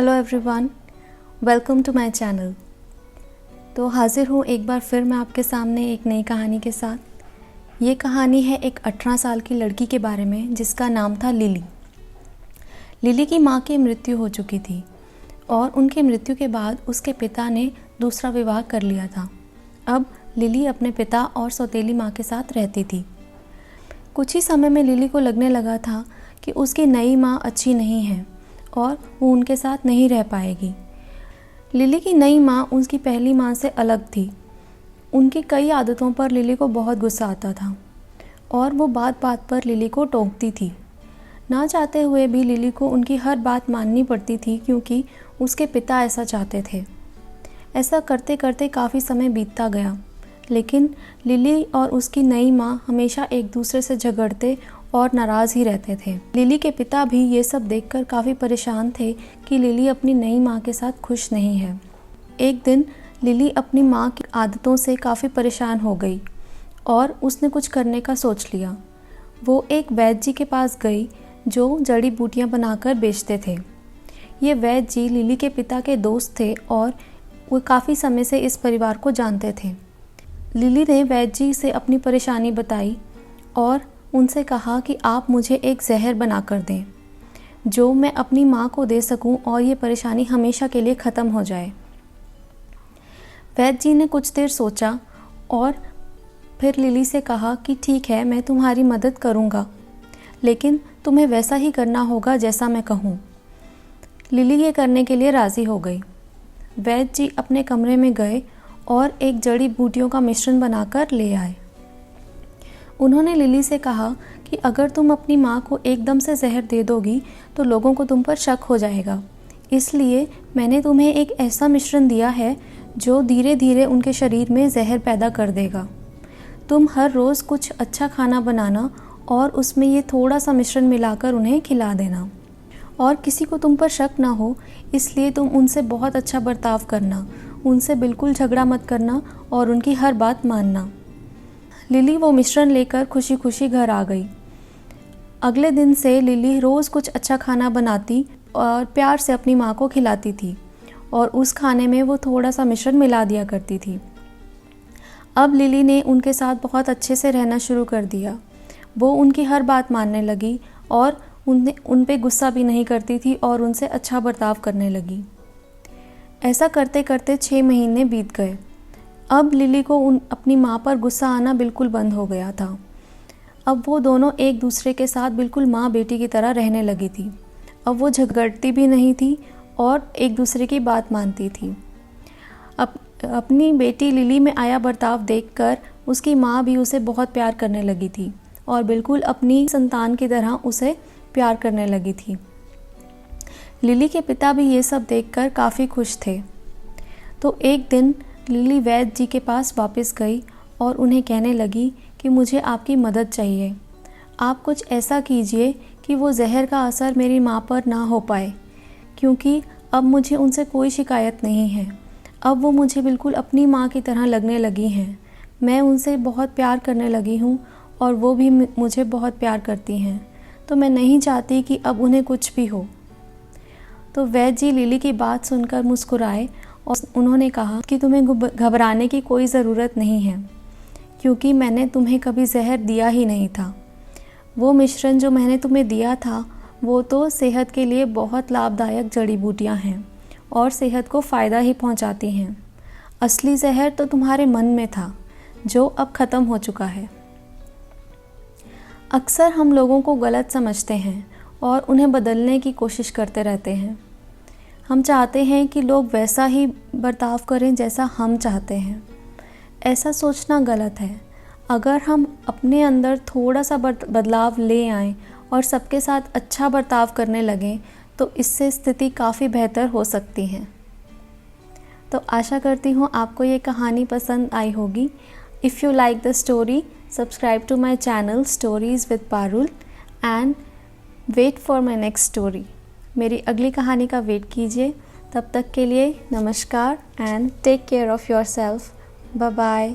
Hello everyone, welcome to my channel. तो हाज़िर हूँ एक बार फिर मैं आपके सामने एक नई कहानी के साथ। ये कहानी है एक 18 साल की लड़की के बारे में जिसका नाम था लिली। लिली की माँ की मृत्यु हो चुकी थी और उनकी मृत्यु के बाद उसके पिता ने दूसरा विवाह कर लिया था। अब लिली अपने पिता और सौतेली माँ के साथ रहती थी। कुछ ही समय में लिली को लगने लगा था कि उसकी नई माँ अच्छी नहीं है और वो उनके साथ नहीं रह पाएगी। लिली की नई माँ उसकी पहली माँ से अलग थी। उनकी कई आदतों पर लिली को बहुत गुस्सा आता था और वो बात बात पर लिली को टोकती थी। ना चाहते हुए भी लिली को उनकी हर बात माननी पड़ती थी क्योंकि उसके पिता ऐसा चाहते थे। ऐसा करते करते काफ़ी समय बीतता गया, लेकिन लिली और उसकी नई माँ हमेशा एक दूसरे से झगड़ते और नाराज़ ही रहते थे। लिली के पिता भी ये सब देखकर काफ़ी परेशान थे कि लिली अपनी नई माँ के साथ खुश नहीं है। एक दिन लिली अपनी माँ की आदतों से काफ़ी परेशान हो गई और उसने कुछ करने का सोच लिया। वो एक वैद्य जी के पास गई जो जड़ी बूटियाँ बनाकर बेचते थे। ये वैद्य जी लिली के पिता के दोस्त थे और वो काफ़ी समय से इस परिवार को जानते थे। लिली ने वैद्य जी से अपनी परेशानी बताई और उनसे कहा कि आप मुझे एक जहर बना कर दें जो मैं अपनी माँ को दे सकूं और ये परेशानी हमेशा के लिए ख़त्म हो जाए। वैद्य जी ने कुछ देर सोचा और फिर लिली से कहा कि ठीक है, मैं तुम्हारी मदद करूँगा, लेकिन तुम्हें वैसा ही करना होगा जैसा मैं कहूँ। लिली ये करने के लिए राज़ी हो गई। वैद्य जी अपने कमरे में गए और एक जड़ी बूटियों का मिश्रण बनाकर ले आए। उन्होंने लिली से कहा कि अगर तुम अपनी माँ को एकदम से जहर दे दोगी तो लोगों को तुम पर शक हो जाएगा, इसलिए मैंने तुम्हें एक ऐसा मिश्रण दिया है जो धीरे धीरे उनके शरीर में जहर पैदा कर देगा। तुम हर रोज़ कुछ अच्छा खाना बनाना और उसमें ये थोड़ा सा मिश्रण मिलाकर उन्हें खिला देना, और किसी को तुम पर शक ना हो इसलिए तुम उनसे बहुत अच्छा बर्ताव करना, उनसे बिल्कुल झगड़ा मत करना और उनकी हर बात मानना। लिली वो मिश्रण लेकर खुशी खुशी घर आ गई। अगले दिन से लिली रोज़ कुछ अच्छा खाना बनाती और प्यार से अपनी माँ को खिलाती थी और उस खाने में वो थोड़ा सा मिश्रण मिला दिया करती थी। अब लिली ने उनके साथ बहुत अच्छे से रहना शुरू कर दिया। वो उनकी हर बात मानने लगी और उन पे गुस्सा भी नहीं करती थी और उनसे अच्छा बर्ताव करने लगी। ऐसा करते करते 6 महीने बीत गए। अब लिली को अपनी माँ पर गुस्सा आना बिल्कुल बंद हो गया था। अब वो दोनों एक दूसरे के साथ बिल्कुल माँ बेटी की तरह रहने लगी थी। अब वो झगड़ती भी नहीं थी और एक दूसरे की बात मानती थी। अपनी बेटी लिली में आया बर्ताव देखकर उसकी माँ भी उसे बहुत प्यार करने लगी थी और बिल्कुल अपनी संतान की तरह उसे प्यार करने लगी थी। लिली के पिता भी ये सब देखकर काफ़ी खुश थे। तो एक दिन लिली वैद्य जी के पास वापस गई और उन्हें कहने लगी कि मुझे आपकी मदद चाहिए। आप कुछ ऐसा कीजिए कि वो जहर का असर मेरी माँ पर ना हो पाए, क्योंकि अब मुझे उनसे कोई शिकायत नहीं है। अब वो मुझे बिल्कुल अपनी माँ की तरह लगने लगी हैं। मैं उनसे बहुत प्यार करने लगी हूँ और वो भी मुझे बहुत प्यार करती हैं, तो मैं नहीं चाहती कि अब उन्हें कुछ भी हो। तो वैद्य जी लिली की बात सुनकर मुस्कुराए और उन्होंने कहा कि तुम्हें घबराने की कोई ज़रूरत नहीं है, क्योंकि मैंने तुम्हें कभी जहर दिया ही नहीं था। वो मिश्रण जो मैंने तुम्हें दिया था वो तो सेहत के लिए बहुत लाभदायक जड़ी बूटियाँ हैं और सेहत को फ़ायदा ही पहुँचाती हैं। असली जहर तो तुम्हारे मन में था जो अब ख़त्म हो चुका है। अक्सर हम लोगों को गलत समझते हैं और उन्हें बदलने की कोशिश करते रहते हैं। हम चाहते हैं कि लोग वैसा ही बर्ताव करें जैसा हम चाहते हैं। ऐसा सोचना गलत है। अगर हम अपने अंदर थोड़ा सा बदलाव ले आएं और सबके साथ अच्छा बर्ताव करने लगें तो इससे स्थिति काफ़ी बेहतर हो सकती है। तो आशा करती हूँ आपको ये कहानी पसंद आई होगी। If you like the story, subscribe to my channel stories with Parul and wait for my next story. मेरी अगली कहानी का वेट कीजिए। तब तक के लिए नमस्कार and take care of yourself. Bye bye.